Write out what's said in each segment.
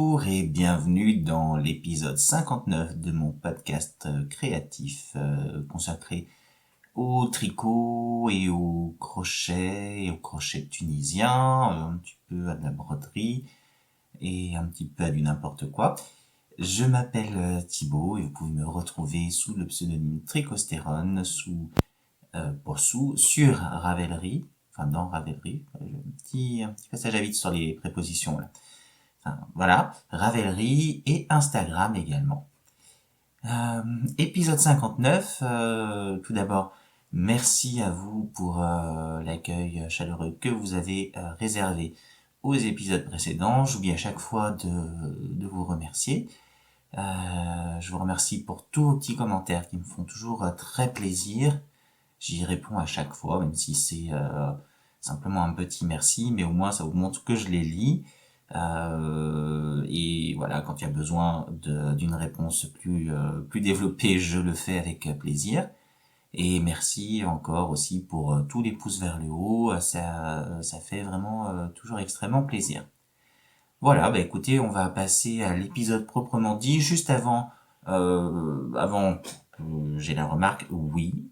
Bonjour et bienvenue dans l'épisode 59 de mon podcast créatif consacré au tricot et au crochet tunisien, un petit peu à de la broderie et un petit peu à du n'importe quoi. Je m'appelle Thibaut et vous pouvez me retrouver sous le pseudonyme Tricostérone, sur Ravelry, enfin dans Ravelry, un petit passage à vide sur les prépositions là. Enfin, voilà, Ravelry et Instagram également. Épisode 59, tout d'abord, merci à vous pour l'accueil chaleureux que vous avez réservé aux épisodes précédents. J'oublie à chaque fois de vous remercier. Je vous remercie pour tous vos petits commentaires qui me font toujours très plaisir. J'y réponds à chaque fois, même si c'est simplement un petit merci, mais au moins ça vous montre que je les lis. Et voilà, quand il y a besoin d'une réponse plus développée, je le fais avec plaisir. Et merci encore aussi pour tous les pouces vers le haut, ça fait vraiment toujours extrêmement plaisir. Voilà, bah écoutez, on va passer à l'épisode proprement dit. Juste avant j'ai la remarque, oui,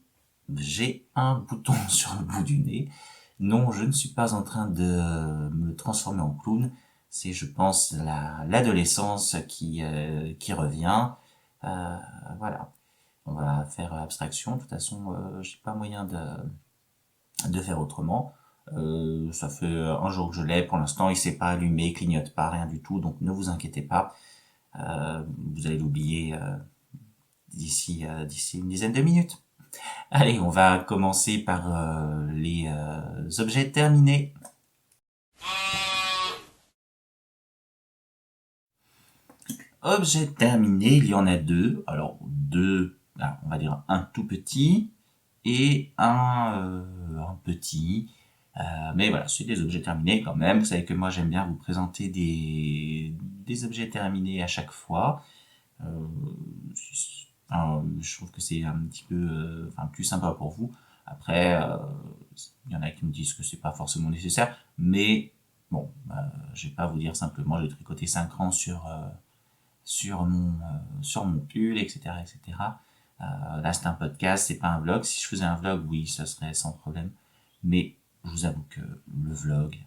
j'ai un bouton sur le bout du nez. Non, je ne suis pas en train de me transformer en clown. C'est, je pense, l'adolescence qui revient. Voilà. On va faire abstraction. De toute façon, j'ai pas moyen de faire autrement. Ça fait un jour que je l'ai. Pour l'instant, il s'est pas allumé, clignote pas, rien du tout. Donc, ne vous inquiétez pas. Vous allez l'oublier d'ici une dizaine de minutes. Allez, on va commencer par les objets terminés. Objets terminés, il y en a deux. Alors, on va dire un tout petit et un petit. Mais voilà, c'est des objets terminés quand même. Vous savez que moi, j'aime bien vous présenter des objets terminés à chaque fois. Je trouve que c'est un petit peu plus sympa pour vous. Après, il y en a qui me disent que c'est pas forcément nécessaire, mais bon, je vais pas vous dire simplement j'ai tricoté 5 rangs sur mon pull, etc., etc. Là, c'est un podcast, c'est pas un vlog. Si je faisais un vlog, oui, ça serait sans problème. Mais je vous avoue que le vlog,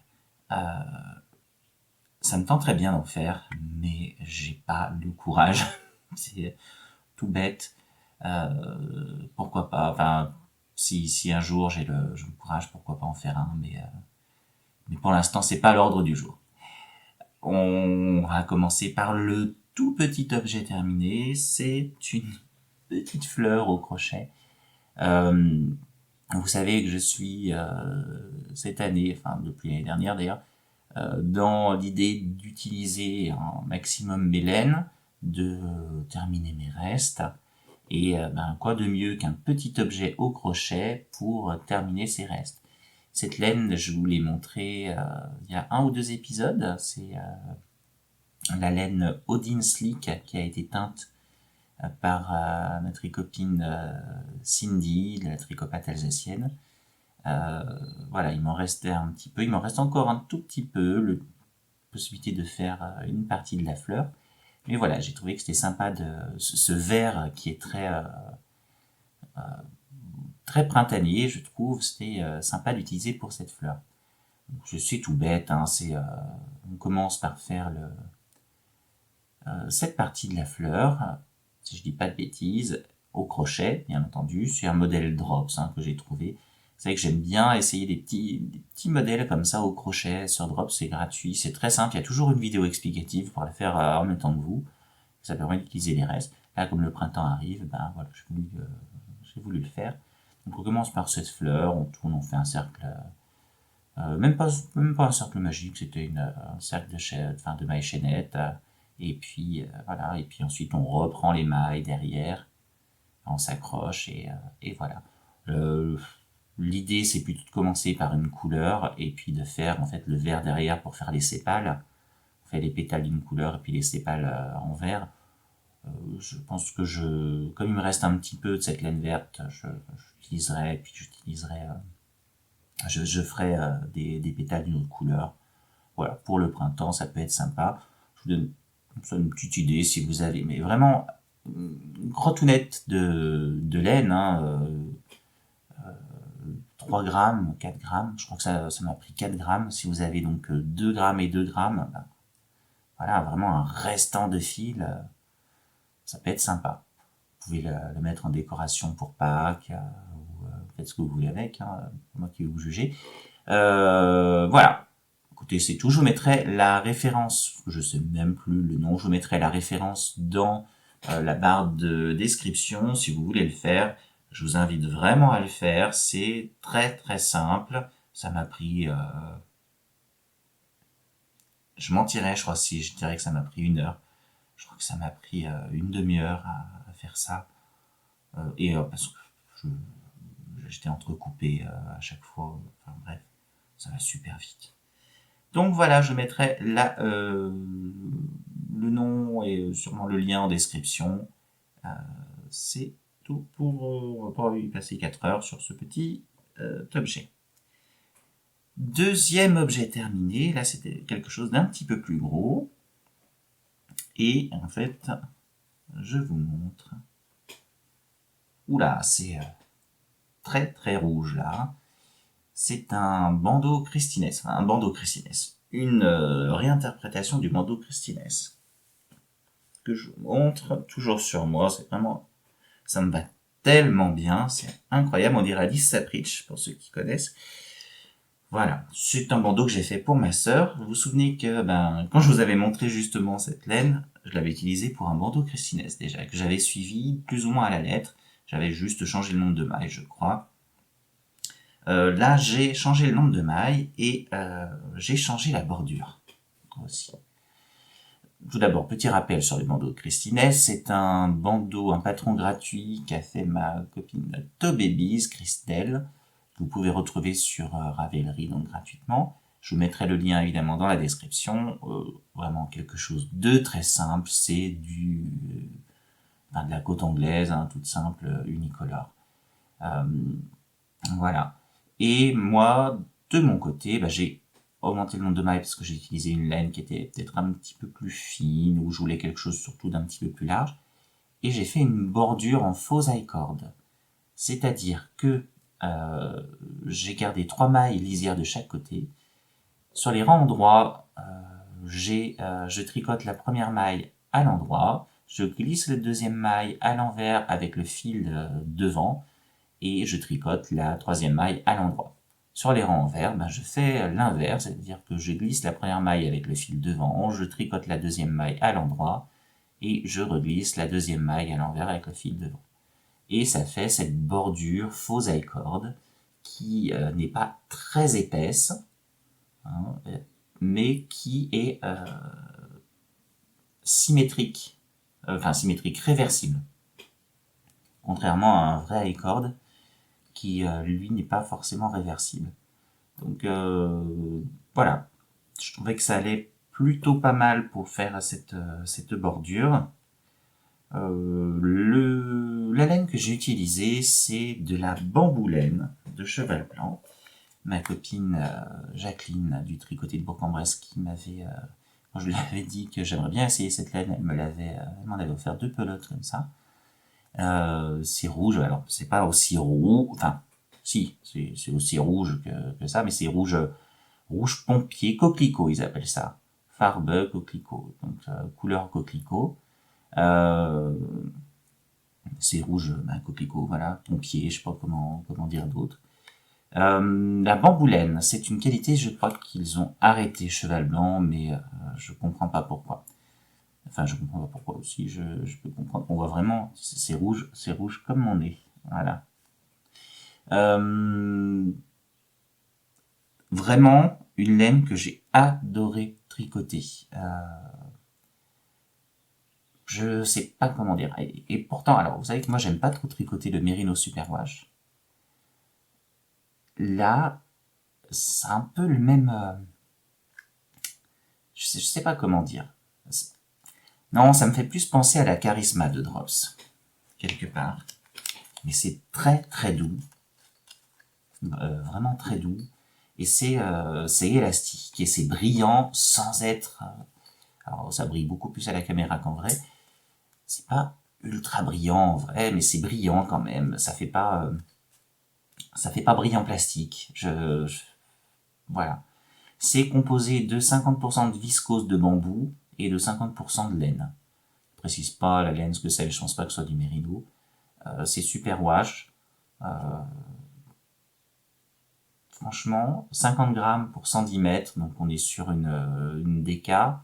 ça me tenterait bien d'en faire, mais j'ai pas le courage. C'est tout bête. Pourquoi pas, enfin, si un jour j'ai le courage, pourquoi pas en faire un, mais pour l'instant, c'est pas l'ordre du jour. On va commencer par le tout petit objet terminé. C'est une petite fleur au crochet. Vous savez que je suis cette année, enfin depuis l'année dernière d'ailleurs, dans l'idée d'utiliser un maximum mes laines, de terminer mes restes. Et quoi de mieux qu'un petit objet au crochet pour terminer ces restes. Cette laine, je vous l'ai montré il y a 1 ou 2 épisodes. C'est la laine Odin Slick qui a été teinte par notre copine Cindy, la tricopathe alsacienne. Voilà, il m'en restait un petit peu. Il m'en reste encore un tout petit peu. La possibilité de faire une partie de la fleur. Mais voilà, j'ai trouvé que c'était sympa ce vert qui est très printanier, je trouve. C'était sympa d'utiliser pour cette fleur. Donc, je suis tout bête, hein, on commence par faire cette partie de la fleur, si je dis pas de bêtises, au crochet, bien entendu. C'est un modèle Drops que j'ai trouvé. Vous savez que j'aime bien essayer des petits modèles comme ça au crochet sur Drops, c'est gratuit, c'est très simple. Il y a toujours une vidéo explicative pour la faire en même temps que vous. Ça permet d'utiliser les restes. Là, comme le printemps arrive, voilà, j'ai voulu le faire. Donc on commence par cette fleur, on tourne, on fait un cercle, même pas un cercle magique, c'était un cercle de mailles chaînettes, et puis voilà, et puis ensuite on reprend les mailles derrière, on s'accroche et voilà. L'idée c'est plutôt de commencer par une couleur et puis de faire en fait le vert derrière pour faire les sépales. On fait les pétales d'une couleur et puis les sépales en vert. Je pense que comme il me reste un petit peu de cette laine verte, je ferai des pétales d'une autre couleur. Voilà, pour le printemps, ça peut être sympa. Je vous donne C'est une petite idée si vous avez, mais vraiment, crottonnette de laine, hein, 3 grammes, 4 grammes, je crois que ça m'a pris 4 grammes. Si vous avez donc 2 grammes et 2 grammes, ben, voilà, vraiment un restant de fil, ça peut être sympa. Vous pouvez le mettre en décoration pour Pâques, ou faites ce que vous voulez avec, hein, moi qui vais vous juger. Voilà. Écoutez, c'est tout. Je vous mettrai la référence, je sais même plus le nom, je vous mettrai la référence dans la barre de description si vous voulez le faire. Je vous invite vraiment à le faire. C'est très très simple. Ça m'a pris... je mentirais, je crois, si je dirais que ça m'a pris 1 heure. Je crois que ça m'a pris une demi-heure à faire ça. Parce que j'étais entrecoupé à chaque fois. Enfin bref, ça va super vite. Donc voilà, je mettrai là le nom et sûrement le lien en description. C'est tout pour... on va pas y passer 4 heures sur ce petit objet. Deuxième objet terminé, là c'était quelque chose d'un petit peu plus gros. Et en fait, je vous montre. Oula, c'est très très rouge là. C'est un bandeau Christines, une réinterprétation du bandeau Christines que je vous montre toujours sur moi. C'est vraiment, ça me va tellement bien, c'est incroyable. On dirait Alice Sapritch pour ceux qui connaissent. Voilà, c'est un bandeau que j'ai fait pour ma sœur. Vous vous souvenez que quand je vous avais montré justement cette laine, je l'avais utilisée pour un bandeau Christines déjà, que j'avais suivi plus ou moins à la lettre. J'avais juste changé le nombre de mailles, je crois. Là, j'ai changé le nombre de mailles et j'ai changé la bordure aussi. Tout d'abord, petit rappel sur les bandeaux Christines. C'est un bandeau, un patron gratuit qu'a fait ma copine Tobébise, Christelle. Vous pouvez retrouver sur Ravelry, donc gratuitement. Je vous mettrai le lien évidemment dans la description. Vraiment quelque chose de très simple. C'est de la coton anglaise, hein, toute simple, unicolore. Voilà. Et moi, de mon côté, j'ai augmenté le nombre de mailles parce que j'ai utilisé une laine qui était peut-être un petit peu plus fine, ou je voulais quelque chose surtout d'un petit peu plus large. Et j'ai fait une bordure en faux I-cord. C'est-à-dire que j'ai gardé 3 mailles lisières de chaque côté. Sur les rangs endroits, je tricote la première maille à l'endroit, je glisse la deuxième maille à l'envers avec le fil devant, et je tricote la troisième maille à l'endroit. Sur les rangs envers, je fais l'inverse, c'est-à-dire que je glisse la première maille avec le fil devant, je tricote la deuxième maille à l'endroit, et je reglisse la deuxième maille à l'envers avec le fil devant. Et ça fait cette bordure faux I-cord qui n'est pas très épaisse, hein, mais qui est symétrique, réversible. Contrairement à un vrai I-cord qui, lui, n'est pas forcément réversible. Donc voilà, je trouvais que ça allait plutôt pas mal pour faire cette bordure. La laine que j'ai utilisée, c'est de la bamboulaine de Cheval Blanc. Ma copine Jacqueline du Tricoté de Bourg-en-Bresse qui m'avait... quand je lui avais dit que j'aimerais bien essayer cette laine, elle m'en avait offert 2 pelotes comme ça. C'est rouge, alors c'est pas aussi roux, enfin, si, c'est aussi rouge que ça, mais c'est rouge pompier, coquelicot, ils appellent ça. Farbe coquelicot, donc couleur coquelicot. C'est rouge, coquelicot, voilà, pompier, je sais pas comment dire d'autre. La bamboulaine, c'est une qualité, je crois qu'ils ont arrêté Cheval Blanc, mais je comprends pas pourquoi. Enfin, je comprends pas pourquoi aussi, je peux comprendre. On voit vraiment, c'est rouge comme mon nez. Voilà. Vraiment, une laine que j'ai adoré tricoter. Je sais pas comment dire. Et pourtant, alors, vous savez que moi, j'aime pas trop tricoter le Merino Superwash. Là, c'est un peu le même... je sais pas comment dire. Non, ça me fait plus penser à la Charisma de Drops, quelque part. Mais c'est très très doux. Vraiment très doux. Et c'est élastique. Et c'est brillant sans être... Alors, ça brille beaucoup plus à la caméra qu'en vrai. C'est pas ultra brillant en vrai, mais c'est brillant quand même. Ça fait pas brillant plastique. Voilà. C'est composé de 50% de viscose de bambou et de 50% de laine. Je précise pas la laine ce que c'est, je pense pas que ce soit du mérino. C'est super wash. Franchement, 50 grammes pour 110 mètres, donc on est sur une déca.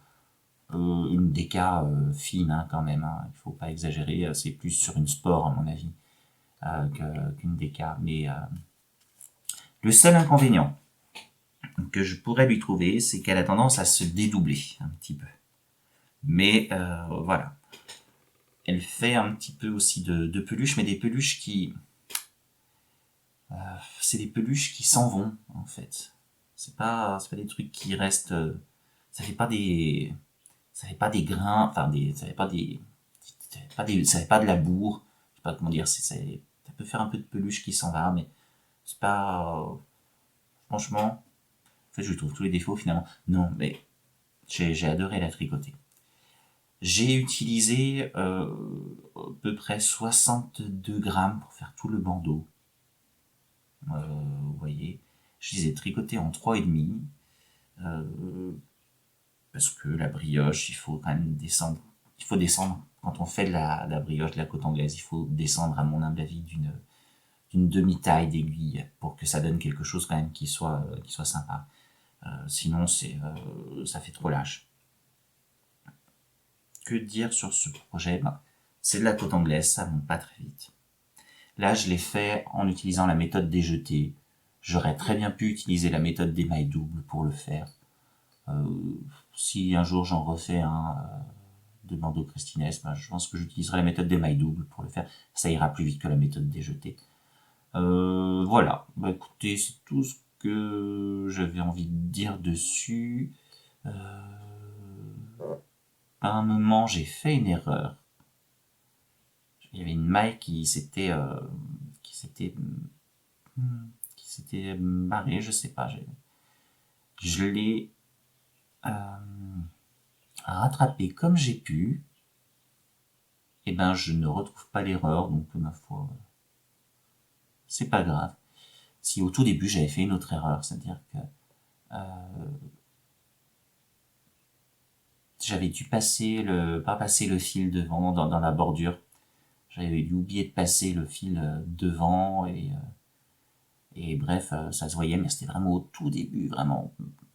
Une déca fine hein, quand même, hein. Il faut pas exagérer, c'est plus sur une sport à mon avis qu'une déca. Mais le seul inconvénient que je pourrais lui trouver, c'est qu'elle a tendance à se dédoubler un petit peu. Mais voilà. Elle fait un petit peu aussi de peluches, mais des peluches qui... c'est des peluches qui s'en vont, en fait. C'est pas des trucs qui restent... ça fait pas des... Ça fait pas des grains, enfin des... Ça fait pas des... Ça fait pas de la bourre. Je sais pas comment dire, ça peut faire un peu de peluche qui s'en va, mais c'est pas... franchement... En fait, je trouve tous les défauts, finalement. Non, mais j'ai adoré la tricoter. J'ai utilisé à peu près 62 grammes pour faire tout le bandeau. Vous voyez, je les ai tricotés en 3,5. Parce que la brioche, il faut quand même descendre. Il faut descendre, quand on fait de la brioche, de la côte anglaise, il faut descendre, à mon humble avis, d'une demi-taille d'aiguille pour que ça donne quelque chose quand même qui soit sympa. Sinon, ça fait trop lâche. Que dire sur ce projet? C'est de la côte anglaise, ça monte pas très vite. Là, je l'ai fait en utilisant la méthode des jetés. J'aurais très bien pu utiliser la méthode des mailles doubles pour le faire. Si un jour j'en refais un de bandeau Crestines, je pense que j'utiliserai la méthode des mailles doubles pour le faire. Ça ira plus vite que la méthode des jetés. Voilà. Écoutez, c'est tout ce que j'avais envie de dire dessus. À un moment, j'ai fait une erreur. Il y avait une maille qui s'était barrée, je sais pas. Je l'ai rattrapée comme j'ai pu. Et ben, je ne retrouve pas l'erreur, donc ma foi, c'est pas grave. Si au tout début j'avais fait une autre erreur, c'est-à-dire que j'avais dû pas passer le fil devant dans la bordure. J'avais dû oublier de passer le fil devant et bref, ça se voyait, mais c'était vraiment au tout début, vraiment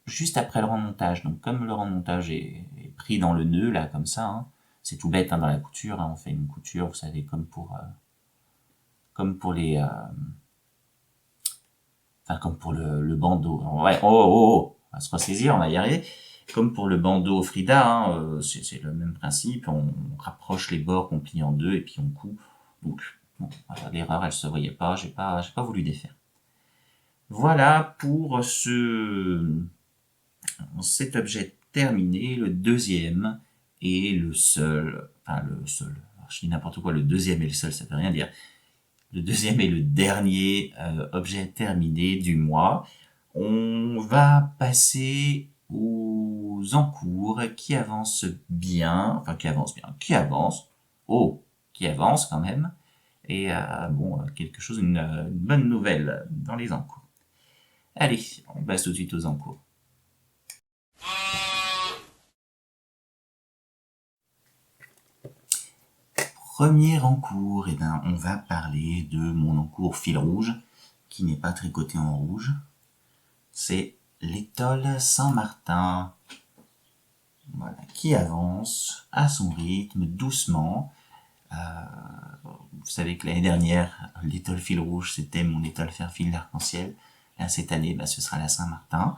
juste après le remontage. Donc comme le remontage est pris dans le nœud là comme ça, hein, c'est tout bête hein, dans la couture, hein, on fait une couture, vous savez, comme pour les comme pour le bandeau. Ouais, on va se ressaisir, on va y arriver. Comme pour le bandeau Frida, hein, c'est le même principe. On rapproche les bords qu'on plie en deux et puis on coud. Donc, bon, voilà, l'erreur, elle se voyait pas. J'ai pas voulu défaire. Voilà pour cet objet terminé, le deuxième et le seul. Enfin, le seul. Alors, je dis n'importe quoi. Le deuxième et le seul, ça veut rien dire. Le deuxième et le dernier objet terminé du mois. On va passer aux encours qui avancent bien, qui avancent quand même, et quelque chose, une bonne nouvelle dans les encours. Allez, on passe tout de suite aux encours. Premier encours, on va parler de mon encours fil rouge, qui n'est pas tricoté en rouge. C'est l'étole Saint-Martin, voilà, qui avance à son rythme, doucement. Vous savez que l'année dernière, l'étole fil rouge, c'était mon étole fer fil d'arc-en-ciel. Là, cette année, ce sera la Saint-Martin.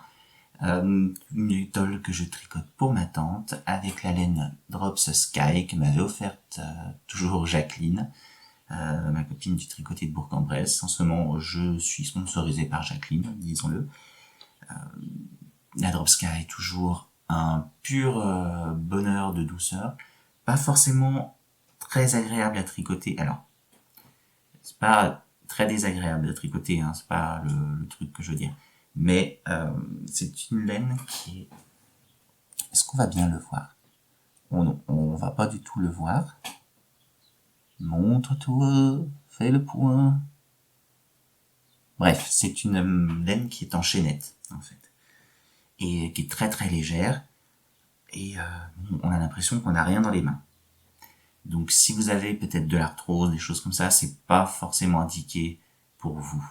Une étole que je tricote pour ma tante avec la laine Drops Sky que m'avait offerte toujours Jacqueline, ma copine du tricoté de Bourg-en-Bresse. En ce moment, je suis sponsorisé par Jacqueline, disons-le. La Drop Sky est toujours un pur bonheur de douceur, pas forcément très agréable à tricoter. Alors, c'est pas très désagréable à tricoter, hein, c'est pas le truc que je veux dire. Mais c'est une laine qui est... Est-ce qu'on va bien le voir? on va pas du tout le voir. Montre-toi, fais le point. Bref, c'est une laine qui est en chaînette, en fait. Et qui est très très légère. Et on a l'impression qu'on n'a rien dans les mains. Donc si vous avez peut-être de l'arthrose, des choses comme ça, c'est pas forcément indiqué pour vous.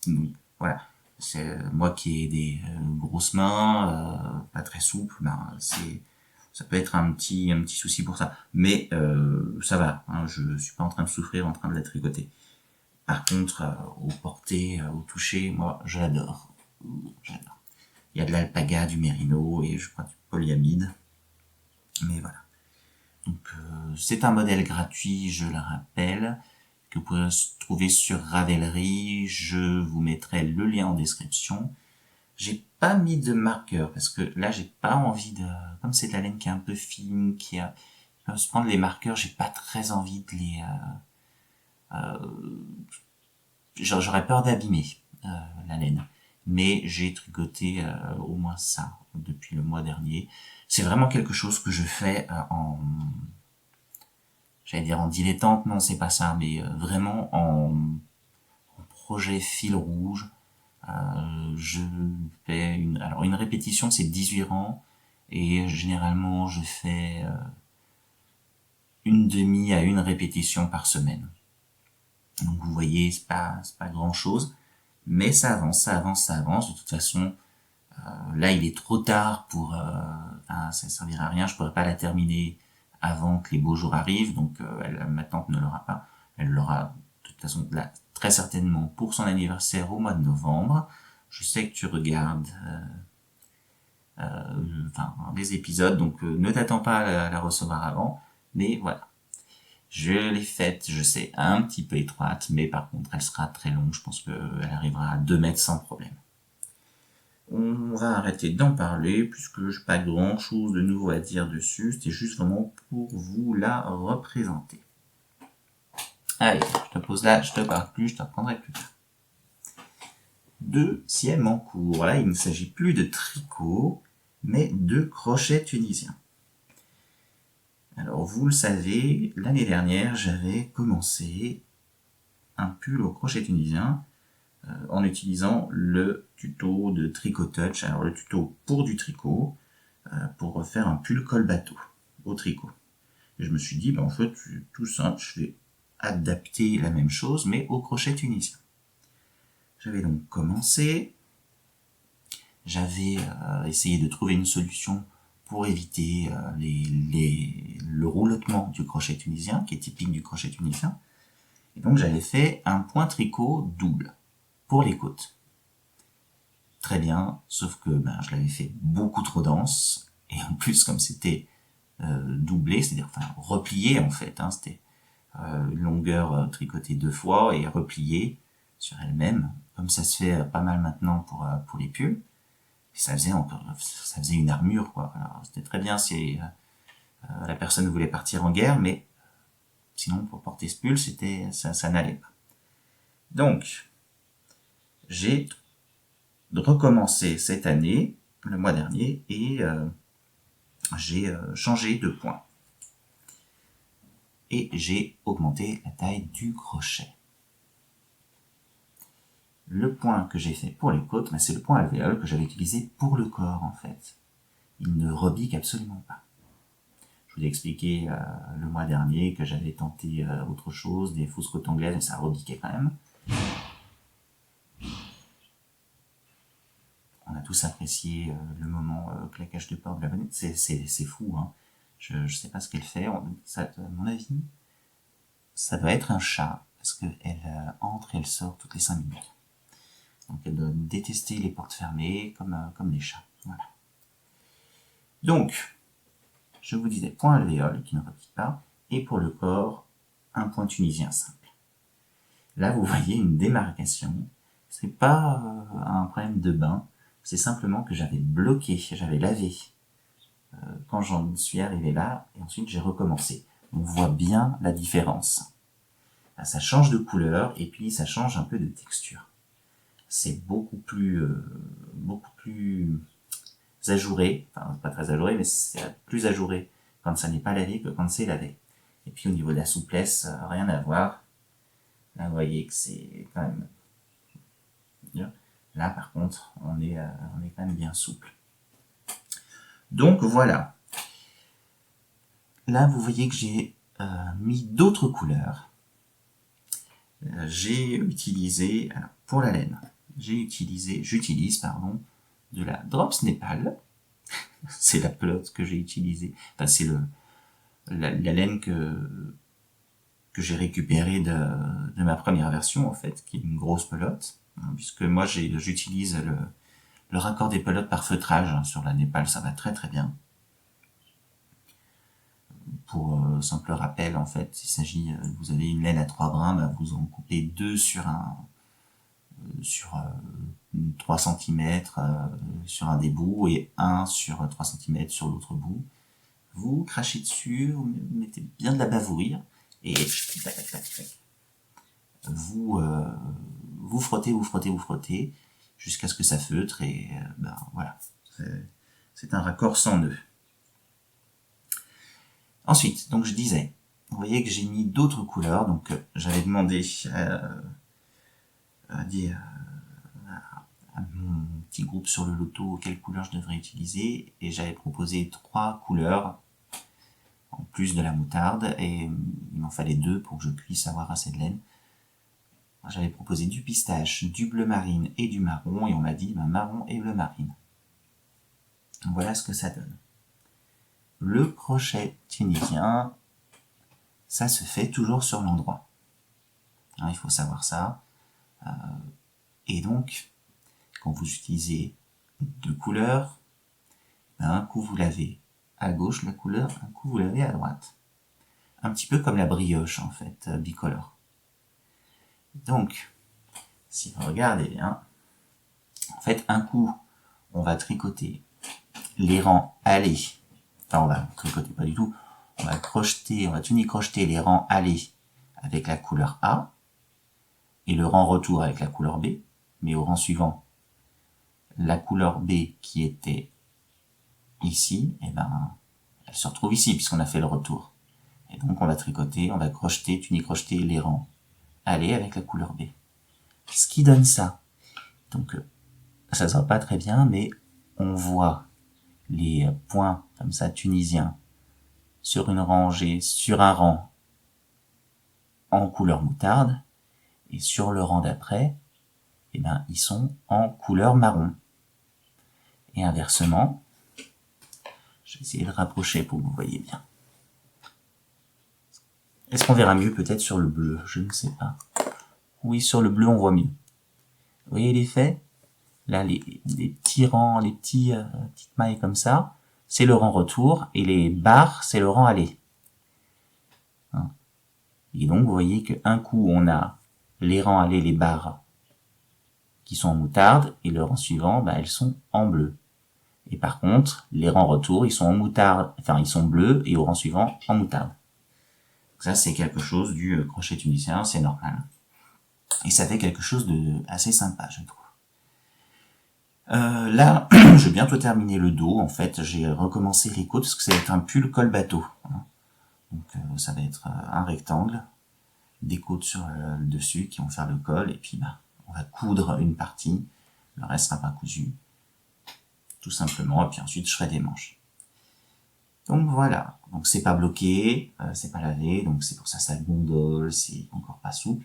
Donc, voilà. C'est moi qui ai des grosses mains, pas très souples, ça peut être un petit souci pour ça. Mais ça va, hein, je suis pas en train de souffrir, en train de la tricoter. Par contre, au porter, au toucher, moi, j'adore. J'adore. Il y a de l'alpaga, du mérino et je crois du polyamide. Mais voilà. Donc c'est un modèle gratuit, je le rappelle, que vous pouvez trouver sur Ravelry. Je vous mettrai le lien en description. J'ai pas mis de marqueur parce que là j'ai pas envie de, comme c'est de la laine qui est un peu fine, qui peut se prendre les marqueurs, j'ai pas très envie de les, j'aurais peur d'abîmer la laine. Mais j'ai tricoté au moins ça depuis le mois dernier. C'est vraiment quelque chose que je fais j'allais dire en dilettante, non c'est pas ça, mais vraiment en projet fil rouge. Je fais une répétition c'est 18 rangs et généralement je fais une demi à une répétition par semaine. Donc vous voyez, c'est pas grand chose, mais ça avance, ça avance, ça avance. De toute façon, là il est trop tard pour, ça servira à rien. Je pourrais pas la terminer avant que les beaux jours arrivent, donc ma tante ne l'aura pas. Elle l'aura de toute façon là très certainement pour son anniversaire au mois de novembre. Je sais que tu regardes les épisodes, donc ne t'attends pas à la recevoir avant, mais voilà. Je l'ai faite, je sais, un petit peu étroite, mais par contre elle sera très longue, je pense qu'elle arrivera à 2 mètres sans problème. On va arrêter d'en parler, puisque je n'ai pas grand chose de nouveau à dire dessus, c'était juste vraiment pour vous la représenter. Allez, je te pose là, je te parle plus, je te reprendrai plus tard. Deuxième en cours, là il ne s'agit plus de tricot, mais de crochet tunisien. Alors vous le savez, l'année dernière j'avais commencé un pull au crochet tunisien en utilisant le tuto de Tricot Touch, alors le tuto pour du tricot, pour faire un pull col bateau au tricot. Et je me suis dit, en fait, tout simple, je vais adapter la même chose, mais au crochet tunisien. J'avais donc commencé, j'avais essayé de trouver une solution pour éviter le roulotement du crochet tunisien, qui est typique du crochet tunisien. Et donc j'avais fait un point tricot double pour les côtes. Très bien, sauf que je l'avais fait beaucoup trop dense, et en plus comme c'était doublé, c'est-à-dire replié en fait, c'était une longueur tricotée 2 fois et repliée sur elle-même, comme ça se fait pas mal maintenant pour les pulls. Et ça faisait une armure quoi. Alors c'était très bien si la personne voulait partir en guerre, mais sinon pour porter ce pull ça n'allait pas. Donc j'ai recommencé cette année, le mois dernier, et j'ai changé de point. Et j'ai augmenté la taille du crochet. Le point que j'ai fait pour les côtes, c'est le point alvéole que j'avais utilisé pour le corps en fait. Il ne rebique absolument pas. Je vous ai expliqué le mois dernier que j'avais tenté autre chose, des fausses côtes anglaises, mais ça rebiquait quand même. On a tous apprécié le moment claquage de porte de la bonnette. C'est fou, hein. Je sais pas ce qu'elle fait. À mon avis, ça doit être un chat, parce qu'elle entre et elle sort toutes les 5 minutes. Donc elle doit détester les portes fermées, comme les chats. Voilà. Donc, je vous disais point alvéole qui ne repique pas, et pour le corps, un point tunisien simple. Là, vous voyez une démarcation. C'est pas un problème de bain, c'est simplement que j'avais bloqué, j'avais lavé quand j'en suis arrivé là, et ensuite j'ai recommencé. On voit bien la différence. Là, ça change de couleur, et puis ça change un peu de texture. C'est beaucoup plus ajouré, enfin pas très ajouré, mais c'est plus ajouré quand ça n'est pas lavé que quand c'est lavé. Et puis au niveau de la souplesse, rien à voir. Là, vous voyez que c'est quand même dur. Là, par contre, on est quand même bien souple. Donc voilà. Là, vous voyez que j'ai mis d'autres couleurs. J'ai utilisé, alors, pour la laine, j'utilise de la Drops Népal. C'est la pelote que j'ai utilisée. Enfin, c'est la laine que j'ai récupérée de ma première version, en fait, qui est une grosse pelote. Puisque moi, j'utilise le raccord des pelotes par feutrage sur la Népal, ça va très très bien. Pour simple rappel, en fait, il s'agit, vous avez une laine à 3 brins, bah, vous en coupez 2 sur 3 cm sur un des bouts et 1 sur 3 cm sur l'autre bout. Vous crachez dessus, vous mettez bien de la bavouille et vous frottez jusqu'à ce que ça feutre et ben voilà, c'est un raccord sans nœud. Ensuite, donc je disais, vous voyez que j'ai mis d'autres couleurs, donc j'avais demandé à mon petit groupe sur le loto quelle couleur je devrais utiliser, et j'avais proposé 3 couleurs en plus de la moutarde, et il m'en fallait 2 pour que je puisse avoir assez de laine. J'avais proposé du pistache, du bleu marine et du marron, et on m'a dit marron et bleu marine. Voilà ce que ça donne. Le crochet tunisien, ça se fait toujours sur l'endroit. Hein, il faut savoir ça. Et donc, quand vous utilisez 2 couleurs, un coup vous lavez à gauche la couleur, un coup vous lavez à droite. Un petit peu comme la brioche, en fait, bicolore. Donc, si vous regardez bien, en fait, un coup, on va tricoter les rangs allés. Enfin, on va tricoter pas du tout. On va tunique-crocheter les rangs allés avec la couleur A et le rang retour avec la couleur B. Mais au rang suivant, la couleur B qui était ici, et ben, elle se retrouve ici puisqu'on a fait le retour. Et donc, on va tunique-crocheter les rangs allés avec la couleur B. Ce qui donne ça. Donc, ça se voit pas très bien, mais on voit les points comme ça tunisiens sur une rangée, sur un rang en couleur moutarde, et sur le rang d'après, eh ben, ils sont en couleur marron. Et inversement, je vais essayer de rapprocher pour que vous voyez bien. Est-ce qu'on verra mieux peut-être sur le bleu? Je ne sais pas. Oui, sur le bleu, on voit mieux. Vous voyez l'effet? Là, les petits rangs, petites mailles comme ça, c'est le rang retour, et les barres, c'est le rang aller. Et donc, vous voyez qu'un coup, on a les rangs aller, les barres qui sont en moutarde, et le rang suivant, bah, elles sont en bleu. Et par contre, les rangs retour, ils sont en moutarde, enfin, ils sont bleus, et au rang suivant, en moutarde. Donc ça, c'est quelque chose du crochet tunisien, c'est normal. Et ça fait quelque chose de assez sympa, je trouve. Là, je vais bientôt terminer le dos. En fait, j'ai recommencé les côtes parce que ça va être un pull col bateau. Donc, ça va être un rectangle, des côtes sur le dessus qui vont faire le col, et puis bah, on va coudre une partie, le reste sera pas cousu, tout simplement, et puis ensuite je ferai des manches. Donc voilà, donc c'est pas bloqué, c'est pas lavé, donc c'est pour ça ça gondole, c'est encore pas souple.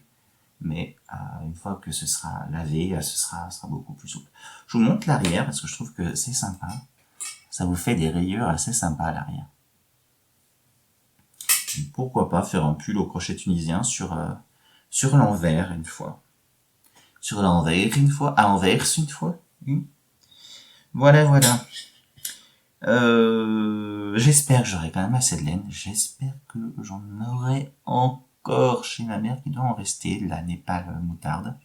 Mais une fois que ce sera lavé, ce sera beaucoup plus souple. Je vous montre l'arrière parce que je trouve que c'est sympa. Ça vous fait des rayures assez sympas à l'arrière. Pourquoi pas faire un pull au crochet tunisien sur l'envers une fois. Sur l'envers une fois, à l'envers une fois. Voilà. J'espère que j'aurai quand même assez de laine. J'espère que j'en aurai encore chez ma mère, qui doit en rester, la Népal moutarde.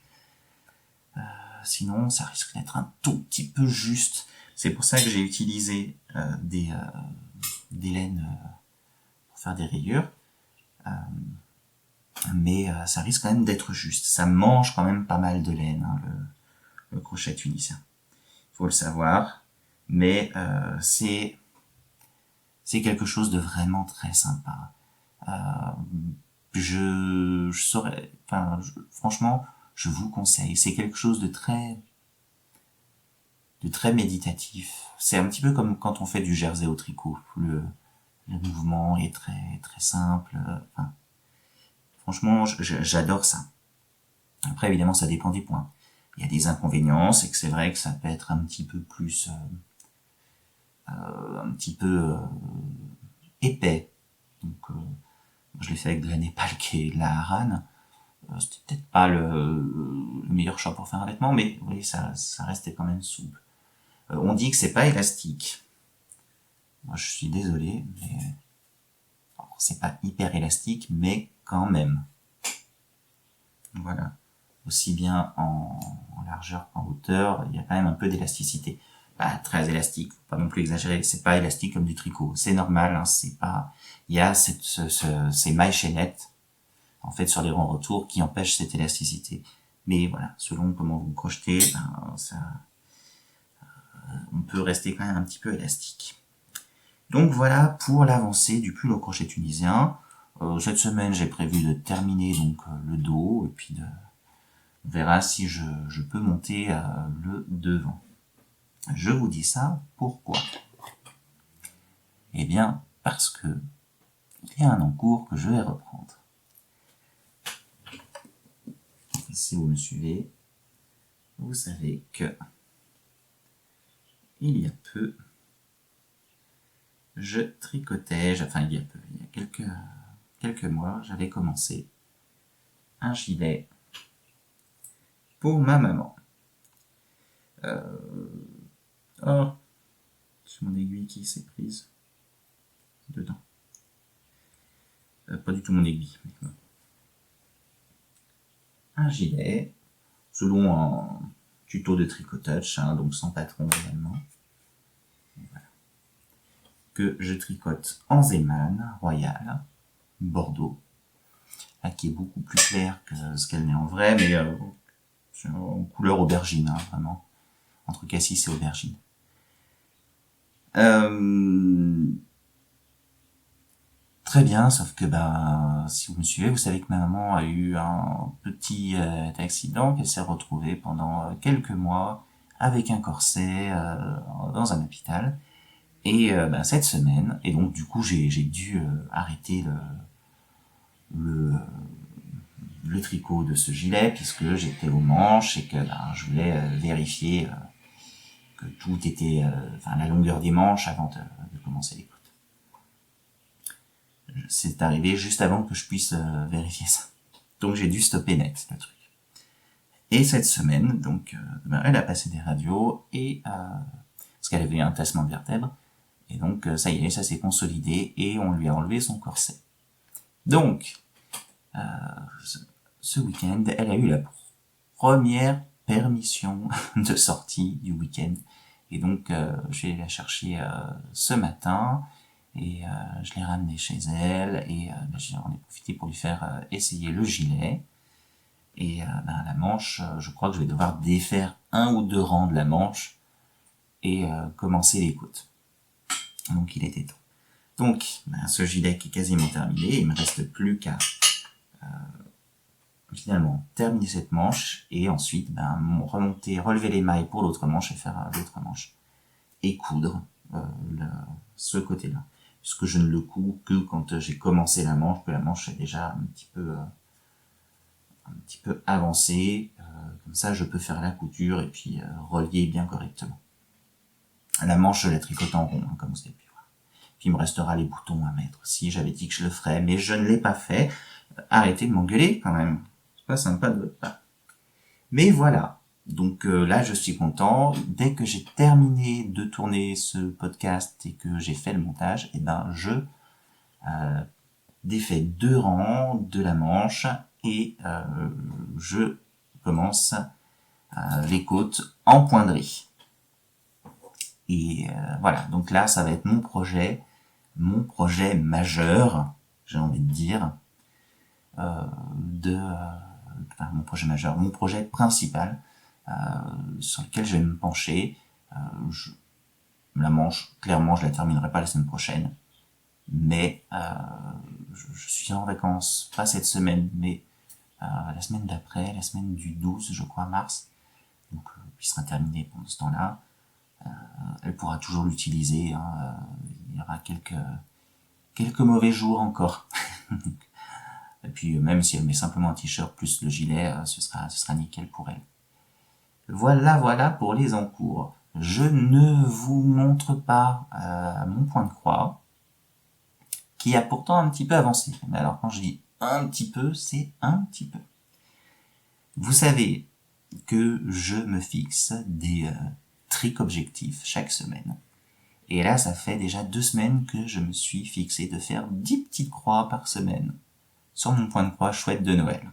Sinon, ça risque d'être un tout petit peu juste. C'est pour ça que j'ai utilisé des laines pour faire des rayures. Mais ça risque quand même d'être juste. Ça mange quand même pas mal de laine, hein, le crochet tunisien. Il faut le savoir. mais c'est quelque chose de vraiment très sympa. Je saurais, enfin, franchement, je vous conseille. C'est quelque chose de très méditatif. C'est un petit peu comme quand on fait du jersey au tricot. Le mouvement est très très simple. Enfin, franchement, j'adore ça. Après, évidemment, ça dépend des points. Il y a des inconvénients, c'est que c'est vrai que ça peut être un petit peu plus, un petit peu épais. Donc, je l'ai fait avec de la Népalque et de la Haran. C'était peut-être pas le meilleur choix pour faire un vêtement, mais oui, ça restait quand même souple. On dit que c'est pas élastique. Moi, je suis désolé, mais c'est pas hyper élastique, mais quand même. Voilà. Aussi bien en largeur qu'en hauteur, il y a quand même un peu d'élasticité. Pas très élastique, faut pas non plus exagérer, c'est pas élastique comme du tricot. C'est normal, hein, c'est pas, il y a ces mailles chaînettes, en fait, sur les rangs retours qui empêchent cette élasticité. Mais voilà, selon comment vous crochetez, on peut rester quand même un petit peu élastique. Donc voilà pour l'avancée du pull au crochet tunisien. Cette semaine, j'ai prévu de terminer donc le dos et puis on verra si je peux monter le devant. Je vous dis ça, pourquoi? Eh bien, parce que il y a un encours que je vais reprendre. Si vous me suivez, vous savez que il y a peu, je tricotais, enfin il y a quelques mois, j'avais commencé un gilet pour ma maman. Oh, c'est mon aiguille qui s'est prise dedans. Pas du tout mon aiguille. Mais un gilet, selon un tuto de tricotage, hein, donc sans patron également, voilà, que je tricote en Zeman Royal, Bordeaux, là, qui est beaucoup plus clair que ce qu'elle n'est en vrai, mais en couleur aubergine, hein, vraiment, entre cassis et aubergine. Très bien, sauf que si vous me suivez, vous savez que ma maman a eu un petit accident, qu'elle s'est retrouvée pendant quelques mois avec un corset dans un hôpital. Et cette semaine, et donc du coup j'ai dû arrêter le, le tricot de ce gilet puisque j'étais aux manches et que je voulais vérifier que tout était, la longueur des manches avant de commencer les coups. C'est arrivé juste avant que je puisse vérifier ça. Donc j'ai dû stopper net le truc. Et cette semaine, donc, elle a passé des radios et parce qu'elle avait un tassement de vertèbres. Et donc ça y est, ça s'est consolidé et on lui a enlevé son corset. Donc ce week-end, elle a eu la première permission de sortie du week-end. Et donc je vais la chercher ce matin. Et je l'ai ramené chez elle et j'en ai profité pour lui faire essayer le gilet. Et la manche, je crois que je vais devoir défaire un ou deux rangs de la manche et commencer les côtes. Donc il était temps. Donc ce gilet qui est quasiment terminé, il me reste plus qu'à finalement terminer cette manche et ensuite remonter, relever les mailles pour l'autre manche et faire l'autre manche et coudre ce côté-là. Puisque je ne le couds que quand j'ai commencé la manche, que la manche est déjà un petit peu avancée. Comme ça, je peux faire la couture et puis relier bien correctement. La manche, je la tricote en rond, comme vous avez pu voir. Puis il me restera les boutons à mettre aussi. J'avais dit que je le ferais, mais je ne l'ai pas fait. Arrêtez de m'engueuler quand même. C'est pas sympa de votre part. Mais voilà. Donc là, je suis content. Dès que j'ai terminé de tourner ce podcast et que j'ai fait le montage, je défais 2 rangs de la manche et je commence les côtes en poinderie. Et voilà, donc là, ça va être mon projet majeur, j'ai envie de dire, mon projet majeur, mon projet principal sur lequel je vais me pencher. la manche, clairement, je la terminerai pas la semaine prochaine. Mais je suis en vacances, pas cette semaine, mais la semaine d'après, la semaine du 12, je crois, mars. Donc, il sera terminé pendant ce temps-là. Elle pourra toujours l'utiliser. Hein, il y aura quelques mauvais jours encore. Et puis, même si elle met simplement un t-shirt plus le gilet, ce sera nickel pour elle. Voilà pour les encours. Je ne vous montre pas mon point de croix, qui a pourtant un petit peu avancé. Mais alors, quand je dis un petit peu, c'est un petit peu. Vous savez que je me fixe des trick objectifs chaque semaine. Et là, ça fait déjà 2 semaines que je me suis fixé de faire 10 petites croix par semaine sur mon point de croix chouette de Noël.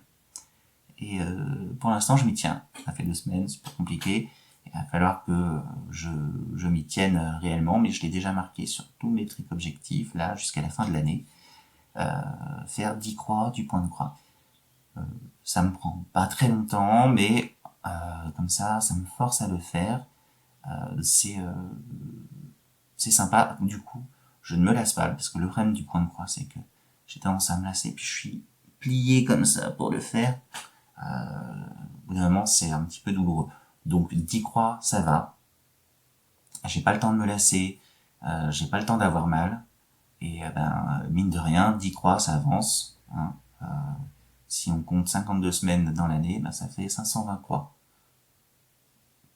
Et pour l'instant, je m'y tiens. Ça fait 2 semaines, c'est pas compliqué. Il va falloir que je m'y tienne réellement, mais je l'ai déjà marqué sur tous mes trick objectifs, là, jusqu'à la fin de l'année. Faire 10 croix du point de croix. Ça me prend pas très longtemps, mais comme ça me force à le faire. C'est sympa. Du coup, je ne me lasse pas, parce que le problème du point de croix, c'est que j'ai tendance à me lasser, puis je suis plié comme ça pour le faire. Au bout d'un moment, c'est un petit peu douloureux. Donc 10 croix, ça va. J'ai pas le temps de me lasser, j'ai pas le temps d'avoir mal. Et mine de rien, 10 croix, ça avance. Hein. Si on compte 52 semaines dans l'année, ça fait 520 croix.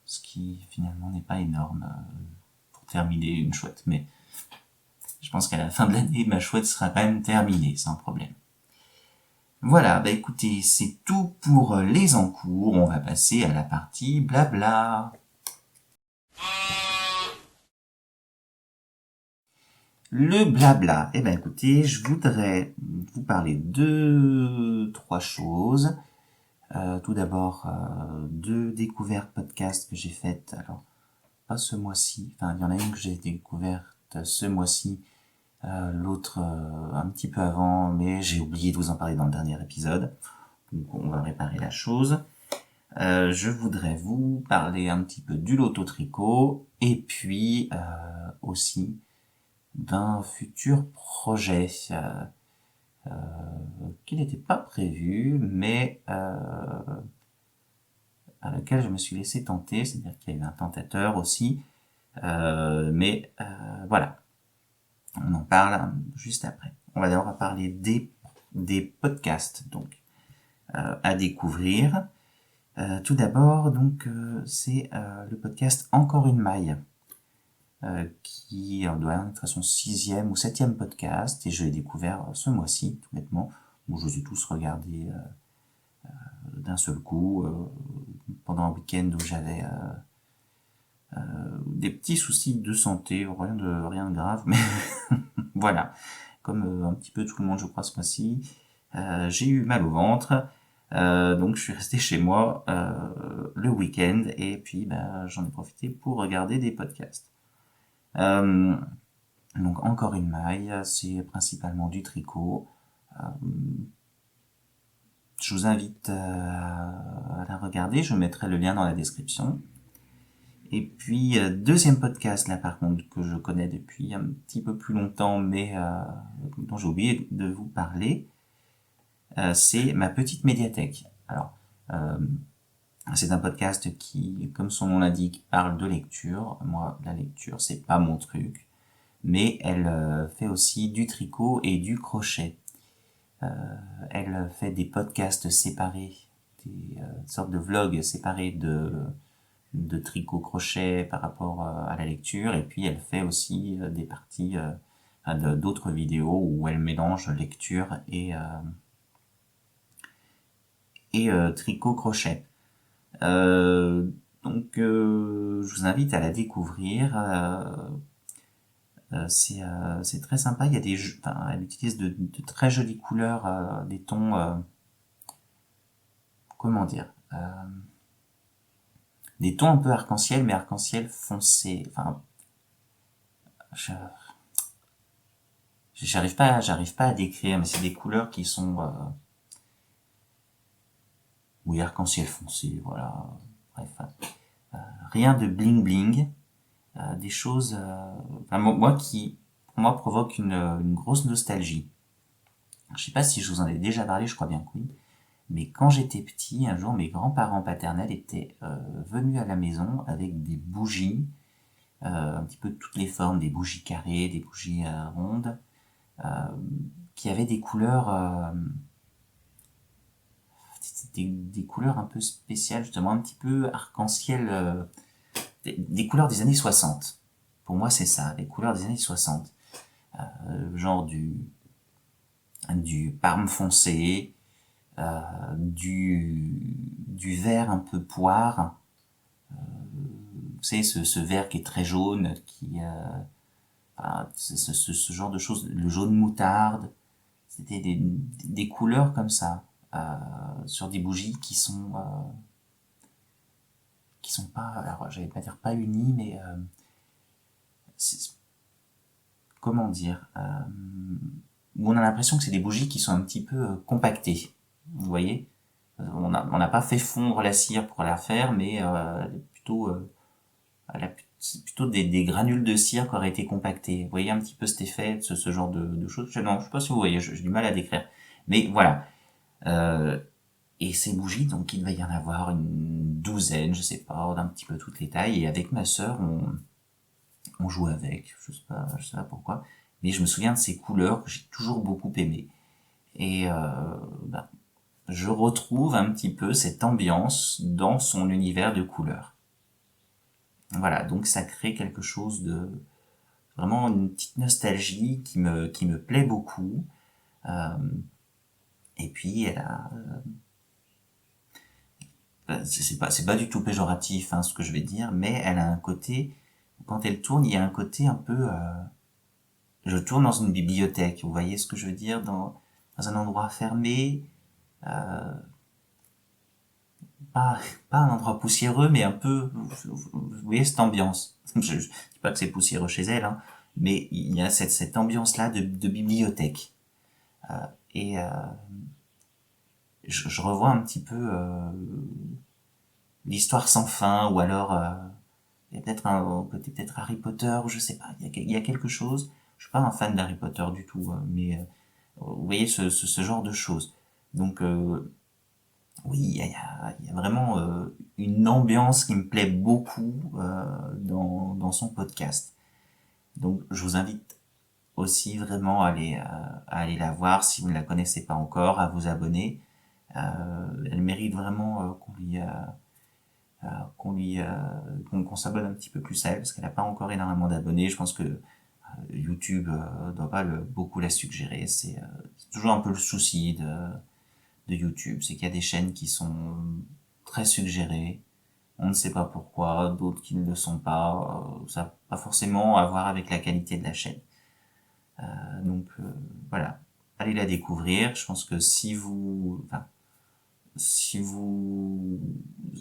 Ce qui finalement n'est pas énorme pour terminer une chouette. Mais je pense qu'à la fin de l'année, ma chouette sera quand même terminée, sans problème. Voilà, écoutez, c'est tout pour les encours. On va passer à la partie blabla. Le blabla. Écoutez, je voudrais vous parler de 3 choses. Tout d'abord, 2 découvertes podcast que j'ai faites. Alors, pas ce mois-ci. Enfin, il y en a une que j'ai découverte ce mois-ci. L'autre un petit peu avant, mais j'ai oublié de vous en parler dans le dernier épisode. Donc, on va réparer la chose. Je voudrais vous parler un petit peu du loto tricot et puis aussi d'un futur projet qui n'était pas prévu, mais à laquelle je me suis laissé tenter, c'est-à-dire qu'il y a eu un tentateur aussi, mais voilà, on en parle juste après. On va d'abord parler des podcasts donc à découvrir. Tout d'abord, donc, c'est le podcast Encore une maille, qui doit être à son 6e ou 7e podcast, et je l'ai découvert ce mois-ci, tout bêtement, où je les ai tous regardés d'un seul coup, pendant un week-end où j'avais des petits soucis de santé, rien de grave, mais voilà, comme un petit peu tout le monde je crois ce mois-ci, j'ai eu mal au ventre. Donc je suis resté chez moi le week-end et puis j'en ai profité pour regarder des podcasts. Donc Encore une maille, c'est principalement du tricot. Je vous invite à la regarder, je mettrai le lien dans la description. Et puis deuxième podcast là par contre que je connais depuis un petit peu plus longtemps, mais dont j'ai oublié de vous parler, c'est Ma Petite Médiathèque. Alors c'est un podcast qui, comme son nom l'indique, parle de lecture. Moi, la lecture, c'est pas mon truc. Mais elle fait aussi du tricot et du crochet. Elle fait des podcasts séparés, des sortes de vlogs séparés de tricot crochet par rapport à la lecture. Et puis, elle fait aussi des parties d'autres vidéos où elle mélange lecture et tricot crochet. Donc je vous invite à la découvrir. C'est très sympa. Il y a des jeux, elle utilise de très jolies couleurs, des tons, comment dire, des tons un peu arc-en-ciel, mais arc-en-ciel foncé. Enfin, j'arrive pas à décrire, mais c'est des couleurs qui sont oui, arc-en-ciel foncé, voilà. Bref, rien de bling bling. des choses, moi qui, pour moi, provoquent une grosse nostalgie. Je sais pas si je vous en ai déjà parlé, je crois bien que oui. Mais quand j'étais petit, un jour, mes grands-parents paternels étaient venus à la maison avec des bougies, un petit peu de toutes les formes, des bougies carrées, des bougies rondes, qui avaient des couleurs, des couleurs un peu spéciales, justement, un petit peu arc-en-ciel, des couleurs des années 60. Pour moi, c'est ça, les couleurs des années 60. Genre du parme foncé, du vert un peu poire, vous savez, ce vert qui est très jaune, ce genre de choses, le jaune moutarde, c'était des couleurs comme ça, sur des bougies qui sont pas, alors j'allais pas dire pas unies, mais comment dire, où on a l'impression que c'est des bougies qui sont un petit peu compactées, vous voyez. On n'a pas fait fondre la cire pour la faire, mais elle est plutôt, c'est plutôt des granules de cire qui auraient été compactées. Vous voyez un petit peu cet effet, ce genre de choses. Non, je sais pas si vous voyez, j'ai du mal à décrire. Mais voilà. Et ces bougies, donc il devait y en avoir une douzaine, je sais pas, d'un petit peu toutes les tailles. Et avec ma sœur, on jouait avec, je sais pas pourquoi. Mais je me souviens de ces couleurs que j'ai toujours beaucoup aimées. Et ben, je retrouve un petit peu cette ambiance dans son univers de couleurs. Voilà, donc ça crée quelque chose de vraiment une petite nostalgie qui me plaît beaucoup. Euh, et puis elle a, c'est pas du tout péjoratif hein, ce que je vais dire, mais elle a un côté quand elle tourne, il y a un côté un peu je tourne dans une bibliothèque, vous voyez ce que je veux dire, dans un endroit fermé, euh, pas pas un endroit poussiéreux, mais un peu vous voyez cette ambiance. Je dis pas que c'est poussiéreux chez elle, hein, mais il y a cette ambiance là de bibliothèque. Et je revois un petit peu l'histoire sans fin, ou alors il y a peut-être un côté peut-être Harry Potter, ou je sais pas, il y a quelque chose. Je suis pas un fan d'Harry Potter du tout, mais vous voyez ce genre de choses. Donc oui, il y a vraiment une ambiance qui me plaît beaucoup dans son podcast. Donc je vous invite aussi vraiment à aller la voir si vous ne la connaissez pas encore, à vous abonner. Elle mérite vraiment qu'on s'abonne un petit peu plus à elle parce qu'elle n'a pas encore énormément d'abonnés. Je pense que YouTube doit pas beaucoup la suggérer. C'est toujours un peu le souci de YouTube, c'est qu'il y a des chaînes qui sont très suggérées. On ne sait pas pourquoi, d'autres qui ne le sont pas. Ça n'a pas forcément à voir avec la qualité de la chaîne. Donc voilà, allez la découvrir. Je pense que si vous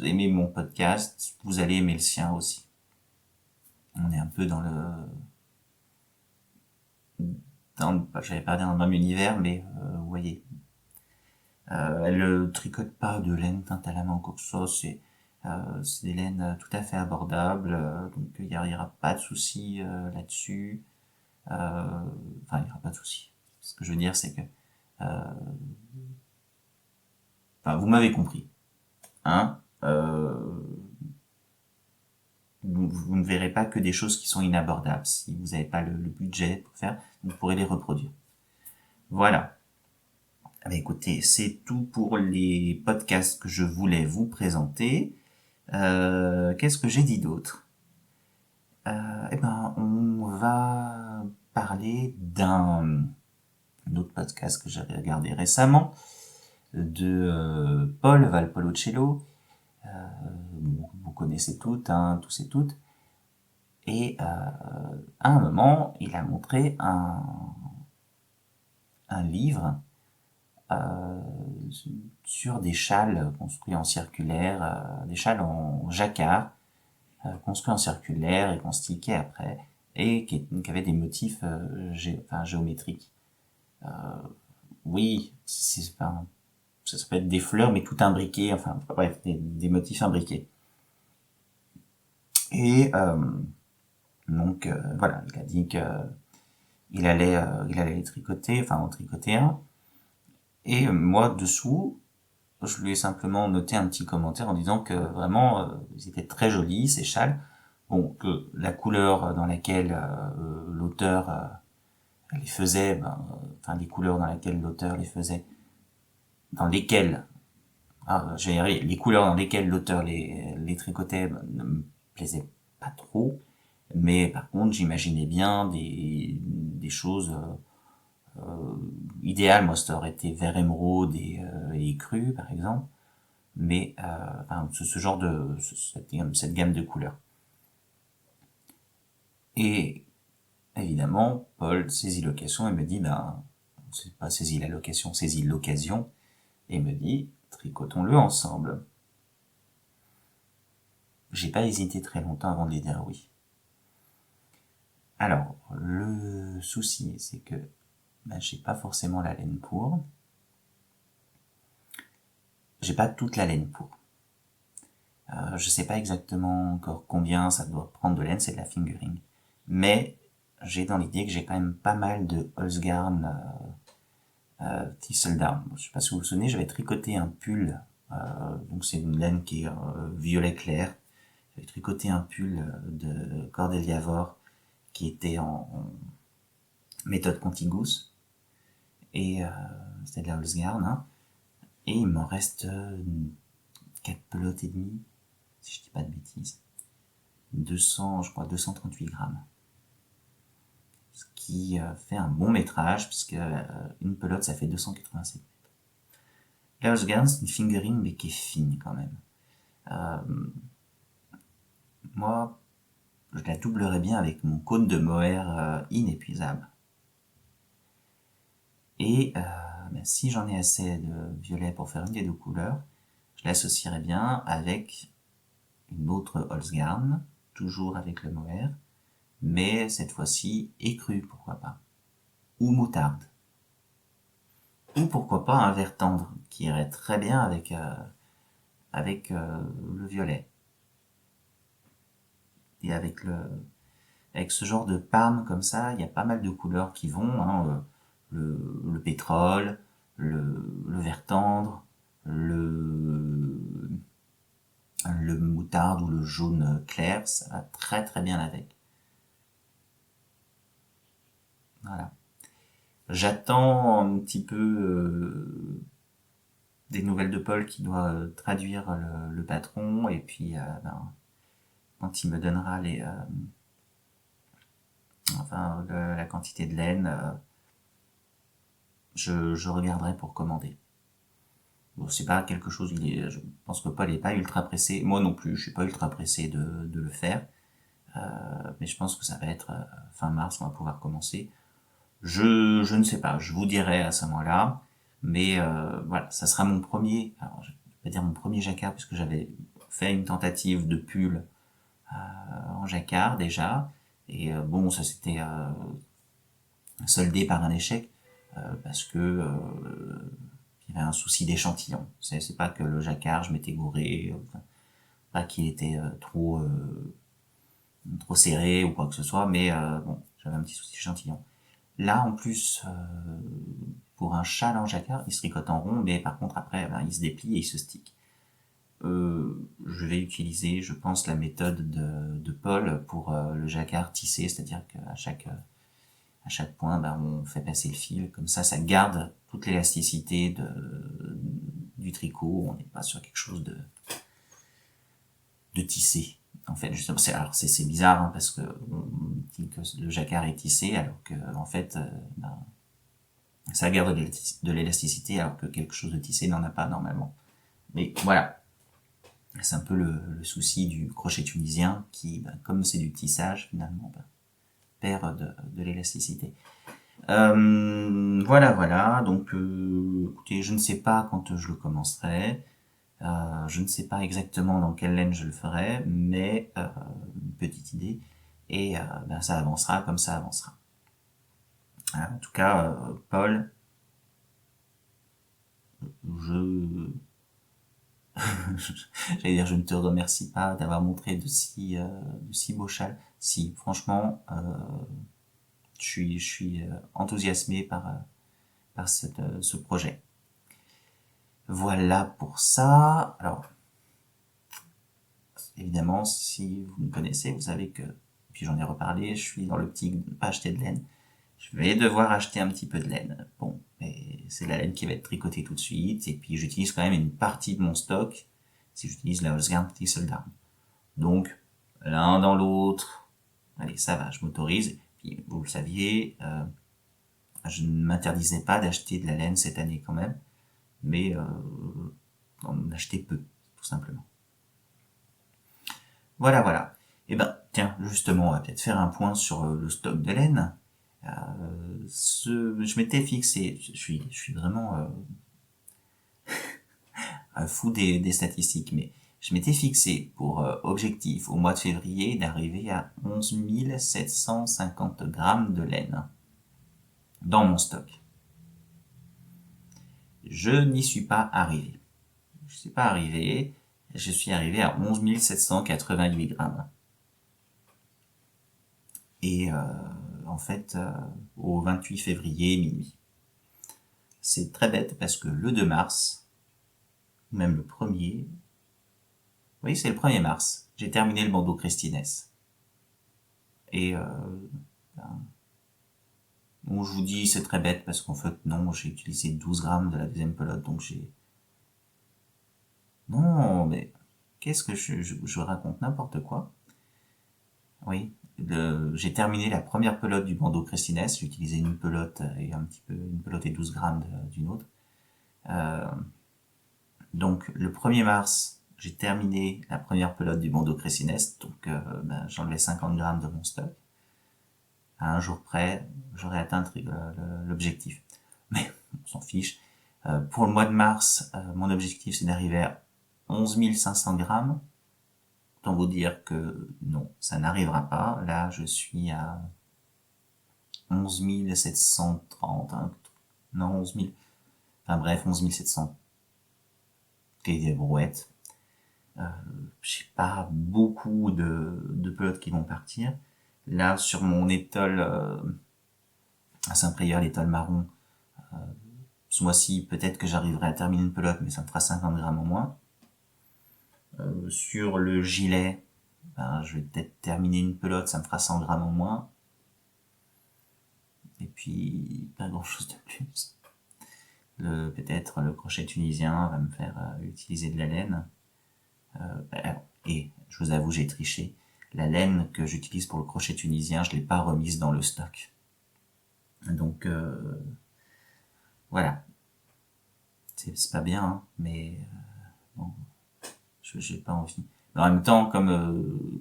aimez mon podcast, vous allez aimer le sien aussi. On est un peu j'allais pas dire dans le même univers, mais vous voyez. Elle tricote pas de laine teinte à la main, quoi que ce soit. C'est des laines tout à fait abordables, donc il y aura pas de souci là-dessus. Enfin, il y aura pas de souci. Ce que je veux dire, c'est que, enfin, vous m'avez compris, hein. Vous ne verrez pas que des choses qui sont inabordables. Si vous n'avez pas le budget pour faire, vous pourrez les reproduire. Voilà. Ah bah écoutez, c'est tout pour les podcasts que je voulais vous présenter. Qu'est-ce que j'ai dit d'autre? Eh ben, on va parler d'un autre podcast que j'avais regardé récemment de Paul Valpolicella. Vous connaissez toutes, hein, tous et toutes. Et à un moment, il a montré un livre sur des châles construits en circulaire, des châles en jacquard, construits en circulaire et qu'on stickait après, et qui avaient des motifs géométriques. Oui, ça peut être des fleurs, mais tout imbriqué, enfin bref, des motifs imbriqués. Et Donc voilà, il a dit que il allait tricoter, enfin en tricoter un. Et moi dessous, je lui ai simplement noté un petit commentaire en disant que vraiment ils étaient très jolis ces châles. Bon, que la couleur dans laquelle l'auteur les faisait, enfin les couleurs dans lesquelles l'auteur les faisait, dans lesquelles, je vais y arriver, les couleurs dans lesquelles l'auteur les tricotait ne me plaisaient pas trop. Mais par contre, j'imaginais bien des choses idéales. Moi, ça aurait été vert émeraude et cru, par exemple. Mais enfin, ce genre de cette gamme de couleurs. Et évidemment, Paul saisit l'occasion et me dit, ben, c'est pas saisi la location, saisit l'occasion et me dit, tricotons-le ensemble. J'ai pas hésité très longtemps avant de lui dire oui. Alors, le souci, c'est que ben, j'ai pas forcément la laine pour. J'ai pas toute la laine pour. Je sais pas exactement encore combien ça doit prendre de laine, c'est de la fingering. Mais j'ai dans l'idée que j'ai quand même pas mal de Holzgarn Thistledown. Je sais pas si vous vous souvenez, j'avais tricoté un pull, donc c'est une laine qui est violet clair. J'avais tricoté un pull de Cordelia Vore qui était en méthode Contigus. Et c'était de la Holzgarn, hein. Et il m'en reste 4 pelotes et demie, si je dis pas de bêtises. 200, je crois 238 grammes. Ce qui fait un bon métrage, puisque une pelote, ça fait 287 mètres. La Holzgarn, c'est une fingering, mais qui est fine quand même. Moi, je la doublerais bien avec mon cône de mohair inépuisable. Et ben, si j'en ai assez de violet pour faire une des deux couleurs, je l'associerais bien avec une autre Holzgarn, toujours avec le mohair, mais cette fois-ci écru, pourquoi pas. Ou moutarde. Ou pourquoi pas un vert tendre, qui irait très bien avec le violet. Et avec ce genre de parme comme ça, il y a pas mal de couleurs qui vont, hein, le pétrole, le vert tendre, le moutarde ou le jaune clair, ça va très très bien avec. Voilà. J'attends un petit peu des nouvelles de Paul qui doit traduire le patron et puis ben, quand il me donnera la quantité de laine, je regarderai pour commander. Bon, c'est pas quelque chose, je pense que Paul est pas ultra pressé, moi non plus, je suis pas ultra pressé de le faire, mais je pense que ça va être fin mars, on va pouvoir commencer. Je ne sais pas, je vous dirai à ce moment-là, mais voilà, ça sera mon premier, alors je vais pas dire mon premier jacquard puisque j'avais fait une tentative de pull en jacquard déjà, et bon, ça s'était soldé par un échec parce que il y avait un souci d'échantillon. C'est pas que le jacquard, je m'étais gouré, pas qu'il était trop serré ou quoi que ce soit, mais bon, j'avais un petit souci d'échantillon. Là, en plus, pour un châle en jacquard, il se tricote en rond, mais par contre après, ben, il se déplie et il se stick. Je vais utiliser, je pense, la méthode de Paul pour le jacquard tissé, c'est-à-dire qu'à chaque point, ben, on fait passer le fil, comme ça garde toute l'élasticité du tricot, on n'est pas sur quelque chose de tissé. En fait, justement, c'est bizarre, hein, parce que on dit que le jacquard est tissé, alors que, en fait, ben, ça garde de l'élasticité, alors que quelque chose de tissé n'en a pas normalement. Mais voilà. C'est un peu le souci du crochet tunisien qui, ben, comme c'est du tissage, finalement, ben, perd de l'élasticité. Voilà. Donc, écoutez, je ne sais pas quand je le commencerai. Je ne sais pas exactement dans quelle laine je le ferai, mais une petite idée. Et ben, ça avancera comme ça avancera. En tout cas, Paul, je j'allais dire, je ne te remercie pas d'avoir montré de si beaux châles. si, franchement, je suis enthousiasmé par ce projet. Voilà pour ça. Alors, évidemment, si vous me connaissez, vous savez que, puis j'en ai reparlé, je suis dans l'optique de ne pas acheter de laine. Je vais devoir acheter un petit peu de laine. Bon, mais c'est la laine qui va être tricotée tout de suite, et puis j'utilise quand même une partie de mon stock si j'utilise la Holzgarn Tisseldarm. Donc, l'un dans l'autre, allez, ça va, je m'autorise. Puis, vous le saviez, je ne m'interdisais pas d'acheter de la laine cette année quand même, mais d'en acheter peu, tout simplement. Voilà, voilà. Eh ben, tiens, justement, on va peut-être faire un point sur le stock de laine. Je m'étais fixé, je suis vraiment un fou des statistiques, mais je m'étais fixé pour objectif au mois de février d'arriver à 11 750 grammes de laine dans mon stock. Je n'y suis pas arrivé. Je suis pas arrivé. Je suis arrivé à 11 788 grammes. Et en fait, au 28 février minuit. C'est très bête parce que le 2 mars, même le 1er, oui, c'est le 1er mars, j'ai terminé le bandeau Christines. Et bon, je vous dis, c'est très bête parce qu'en fait, non, j'ai utilisé 12 grammes de la deuxième pelote, donc j'ai... Non, mais qu'est-ce que je raconte n'importe quoi. Oui, j'ai terminé la première pelote du bandeau Christines, j'ai utilisé une pelote et un petit peu, une pelote et 12 grammes d'une autre. Donc, le 1er mars, j'ai terminé la première pelote du bandeau Christines, donc j'enlevais 50 grammes de mon stock. À un jour près, j'aurais atteint l'objectif. Mais on s'en fiche. Pour le mois de mars, mon objectif c'est d'arriver à 11 500 grammes. Autant vous dire que non, ça n'arrivera pas. Là, je suis à 11 730. Hein. Non, 11 000. Enfin bref, 11 700. Des brouettes. J'ai pas beaucoup de pelotes qui vont partir. Là, sur mon étole à Saint-Prieur, l'étole marron, ce mois-ci, peut-être que j'arriverai à terminer une pelote, mais ça me fera 50 grammes en moins. Sur le gilet, je vais peut-être terminer une pelote, ça me fera 100 grammes en moins. Et puis, pas grand-chose de plus. Peut-être le crochet tunisien va me faire utiliser de la laine. Et je vous avoue, j'ai triché. La laine que j'utilise pour le crochet tunisien, je l'ai pas remise dans le stock. Donc voilà. C'est pas bien, hein, mais bon, j'ai pas envie. Mais en même temps, comme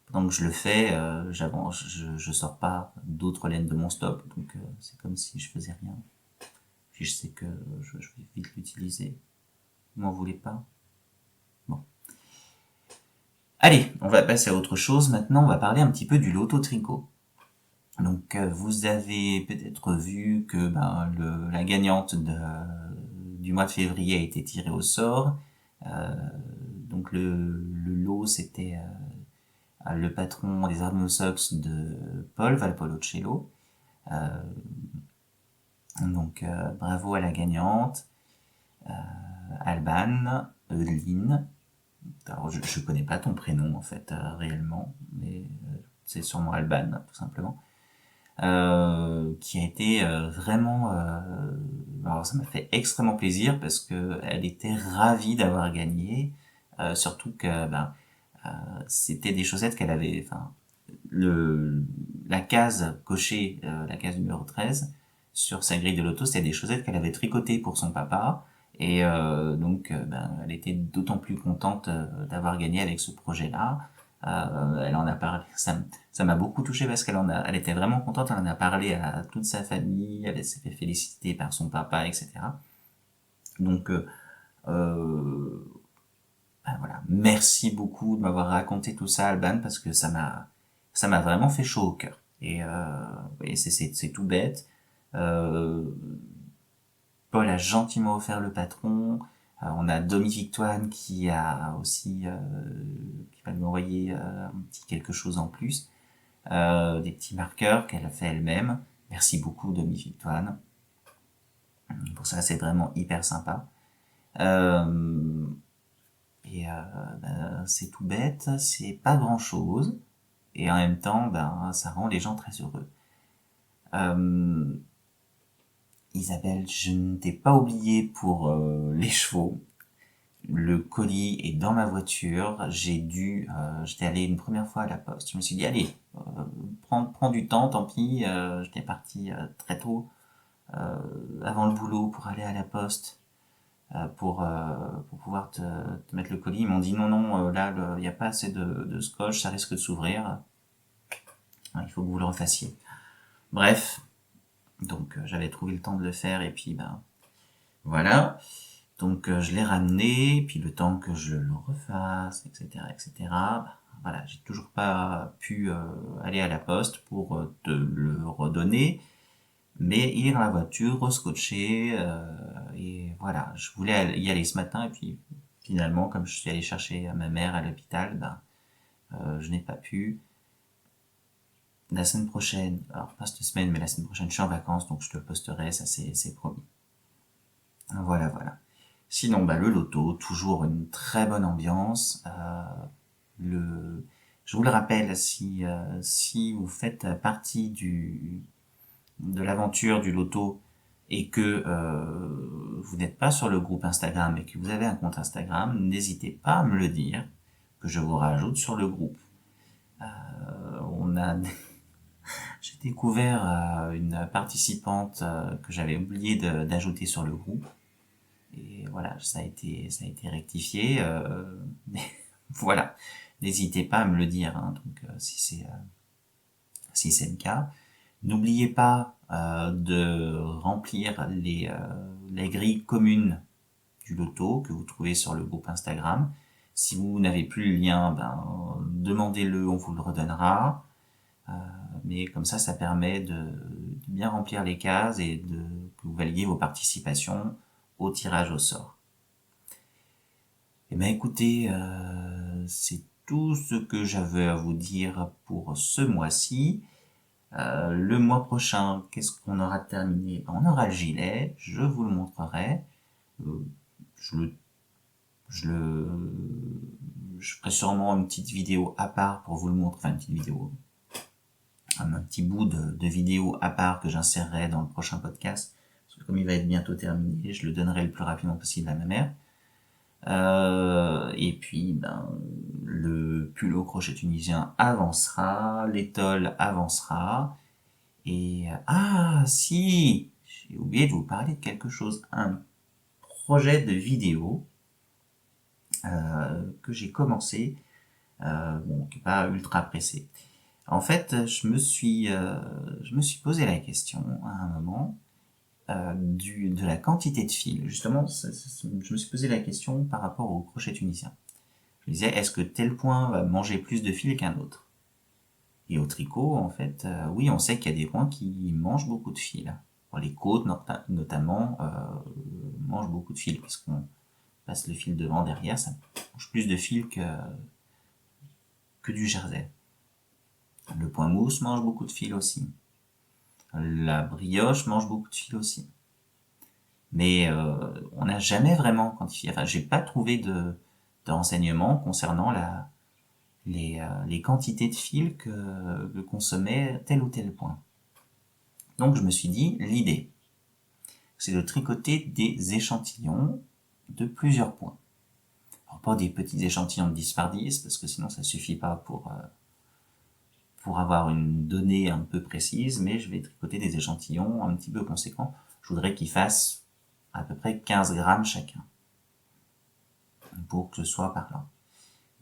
pendant que je le fais, j'avance, je sors pas d'autres laines de mon stock, donc c'est comme si je faisais rien. Puis je sais que je vais vite l'utiliser. Vous m'en voulez pas? Bon. Allez, on va passer à autre chose. Maintenant, on va parler un petit peu du loto tricot. Donc, vous avez peut-être vu que la gagnante du mois de février a été tirée au sort. Donc, le lot, c'était le patron des Army Sox de Paul Valpolocello. Donc, bravo à la gagnante. Alban, Eudeline. Alors, je connais pas ton prénom, en fait, réellement, mais c'est sûrement Alban, tout simplement. Qui a été vraiment... alors, ça m'a fait extrêmement plaisir parce que elle était ravie d'avoir gagné. Surtout que c'était des chaussettes qu'elle avait... Enfin, la case cochée, la case numéro 13, sur sa grille de loto, c'était des chaussettes qu'elle avait tricotées pour son papa. Et donc, elle était d'autant plus contente d'avoir gagné avec ce projet-là. Elle en a parlé. Ça m'a beaucoup touché parce elle était vraiment contente. Elle en a parlé à toute sa famille. Elle s'est fait féliciter par son papa, etc. Donc, voilà. Merci beaucoup de m'avoir raconté tout ça, Alban, parce que ça m'a vraiment fait chaud au cœur. Et c'est tout bête. Paul a gentiment offert le patron. On a Domi Victoire qui a aussi qui va lui envoyer un petit quelque chose en plus. des petits marqueurs qu'elle a fait elle-même. Merci beaucoup Demi Victoire. Pour ça, c'est vraiment hyper sympa. Euh, c'est tout bête, c'est pas grand chose, et en même temps, ça rend les gens très heureux. Euh, Isabelle, je ne t'ai pas oublié pour les chevaux. Le colis est dans ma voiture. J'étais allé une première fois à la poste. Je me suis dit, allez, prends du temps, tant pis. J'étais parti très tôt, avant le boulot, pour aller à la poste, pour pouvoir te mettre le colis. Ils m'ont dit, non, non, là, il n'y a pas assez de scotch, ça risque de s'ouvrir. Il faut que vous le refassiez. Bref, donc j'avais trouvé le temps de le faire, et puis, voilà. Donc je l'ai ramené, puis le temps que je le refasse, etc., etc. Voilà, j'ai toujours pas pu aller à la poste pour te le redonner, mais il est dans la voiture, rescotché, et voilà, je voulais y aller ce matin, et puis finalement, comme je suis allé chercher ma mère à l'hôpital, je n'ai pas pu. La semaine prochaine, alors pas cette semaine, mais la semaine prochaine, je suis en vacances, donc je te le posterai, ça c'est promis. Voilà, voilà. Sinon, le loto, toujours une très bonne ambiance. Le, je vous le rappelle, si vous faites partie de l'aventure du loto et que vous n'êtes pas sur le groupe Instagram et que vous avez un compte Instagram, n'hésitez pas à me le dire, que je vous rajoute sur le groupe. J'ai découvert une participante que j'avais oublié d'ajouter sur le groupe. Et voilà, ça a été rectifié. Mais voilà, n'hésitez pas à me le dire, hein, donc si c'est le cas. N'oubliez pas de remplir les grilles communes du loto que vous trouvez sur le groupe Instagram. Si vous n'avez plus le lien, demandez-le, on vous le redonnera. Mais comme ça permet de bien remplir les cases et que vous validiez vos participations au tirage au sort. Eh bien écoutez, c'est tout ce que j'avais à vous dire pour ce mois-ci. Le mois prochain, qu'est-ce qu'on aura terminé? On aura le gilet, je vous le montrerai. Je le, je le, je ferai sûrement une petite vidéo à part pour vous le montrer, enfin une petite vidéo, un petit bout de vidéo à part que j'insérerai dans le prochain podcast. Parce que comme il va être bientôt terminé, je le donnerai le plus rapidement possible à ma mère. Et puis, le pull au crochet tunisien avancera, l'étole avancera, et si, j'ai oublié de vous parler de quelque chose, un projet de vidéo que j'ai commencé, qui n'est pas ultra pressé. En fait, je me suis posé la question à un moment de la quantité de fil. Justement, je me suis posé la question par rapport au crochet tunisien. Je me disais, est-ce que tel point va manger plus de fil qu'un autre? Et au tricot, en fait, oui, on sait qu'il y a des points qui mangent beaucoup de fil. Les côtes, notamment, mangent beaucoup de fil, puisqu'on passe le fil devant, derrière, ça mange plus de fil que du jersey. Le point mousse mange beaucoup de fil aussi. La brioche mange beaucoup de fil aussi. Mais on n'a jamais vraiment quantifié. Enfin, j'ai pas trouvé de renseignements concernant les quantités de fil que consommait tel ou tel point. Donc je me suis dit, l'idée, c'est de tricoter des échantillons de plusieurs points. Alors pas des petits échantillons de 10 par 10, parce que sinon ça suffit pas pour avoir une donnée un peu précise, mais je vais tricoter des échantillons un petit peu conséquents. Je voudrais qu'ils fassent à peu près 15 grammes chacun, pour que ce soit parlant.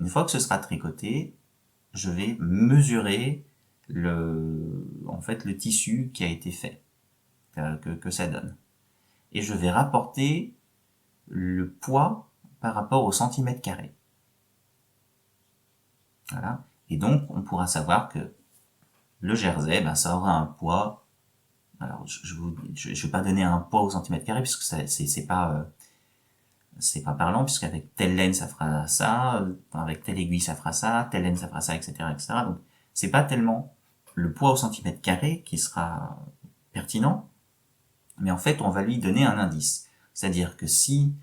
Une fois que ce sera tricoté, je vais mesurer le tissu qui a été fait, que ça donne. Et je vais rapporter le poids par rapport au centimètre carré. Voilà. Et donc, on pourra savoir que le jersey, ça aura un poids. Alors, je vais pas donner un poids au centimètre carré, puisque c'est pas parlant, puisqu'avec telle laine, ça fera ça, avec telle aiguille, ça fera ça, telle laine, ça fera ça, etc., etc. Donc, c'est pas tellement le poids au centimètre carré qui sera pertinent, mais en fait on va lui donner un indice. C'est-à-dire que si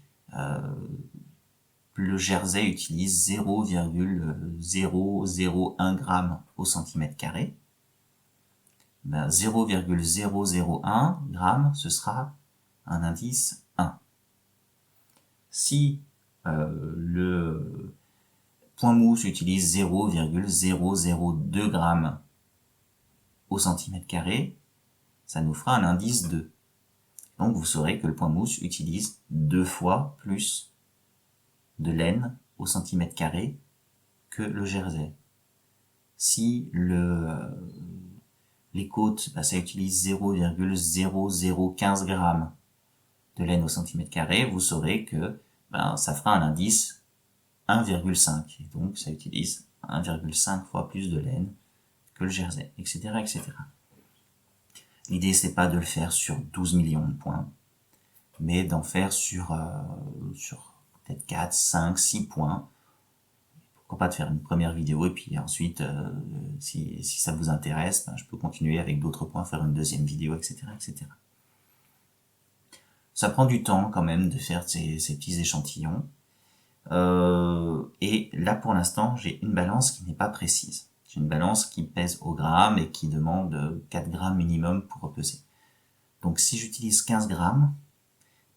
le jersey utilise 0,001 g au centimètre carré, ben 0,001 g, ce sera un indice 1. Si le point mousse utilise 0,002 g au centimètre carré, ça nous fera un indice 2. Donc vous saurez que le point mousse utilise 2 fois plus de laine au centimètre carré que le jersey. Si les côtes, ça utilise 0,0015 g de laine au centimètre carré, vous saurez que ça fera un indice 1,5. Et donc ça utilise 1,5 fois plus de laine que le jersey, etc., etc. L'idée, c'est pas de le faire sur 12 millions de points, mais d'en faire sur peut-être 4, 5, 6 points. Pourquoi pas de faire une première vidéo, et puis ensuite, si ça vous intéresse, je peux continuer avec d'autres points, faire une deuxième vidéo, etc., etc. Ça prend du temps quand même de faire ces petits échantillons. Et là, pour l'instant, j'ai une balance qui n'est pas précise. J'ai une balance qui pèse au gramme et qui demande 4 grammes minimum pour peser. Donc si j'utilise 15 grammes,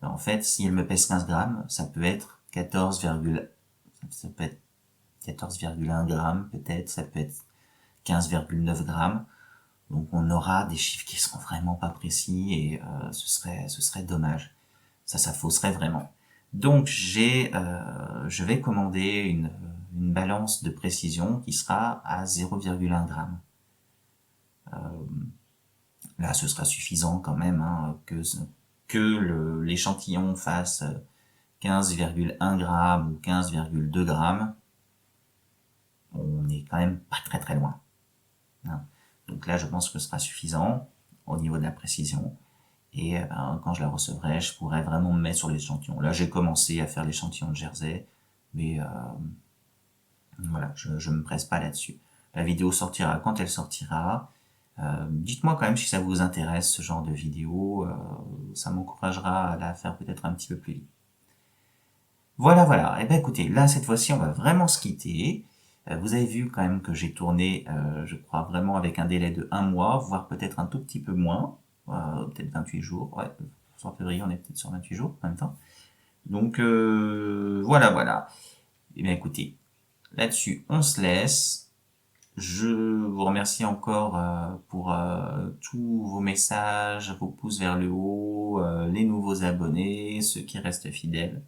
en fait, si elle me pèse 15 grammes, ça peut être 14,1 grammes peut-être, ça peut être 15,9 grammes. Donc on aura des chiffres qui seront vraiment pas précis et ce serait dommage. Ça fausserait vraiment. Donc je vais commander une balance de précision qui sera à 0,1 g. Là, ce sera suffisant quand même que l'échantillon fasse 15,1 g ou 15,2 g. On n'est quand même pas très très loin. Donc là, je pense que ce sera suffisant au niveau de la précision. Et quand je la recevrai, je pourrai vraiment me mettre sur l'échantillon. Là, j'ai commencé à faire l'échantillon de jersey, mais voilà, je me presse pas là-dessus. La vidéo sortira quand elle sortira. Dites-moi quand même si ça vous intéresse, ce genre de vidéo. Ça m'encouragera à la faire peut-être un petit peu plus vite. Voilà, voilà. Et écoutez, là, cette fois-ci, on va vraiment se quitter. Vous avez vu quand même que j'ai tourné, je crois, vraiment avec un délai de 1 mois, voire peut-être un tout petit peu moins. Peut-être 28 jours, ouais, sur février on est peut-être sur 28 jours en même temps. Donc voilà, voilà. Et bien écoutez, là-dessus on se laisse. Je vous remercie encore pour tous vos messages, vos pouces vers le haut, les nouveaux abonnés, ceux qui restent fidèles.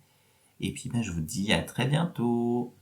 Et puis je vous dis à très bientôt.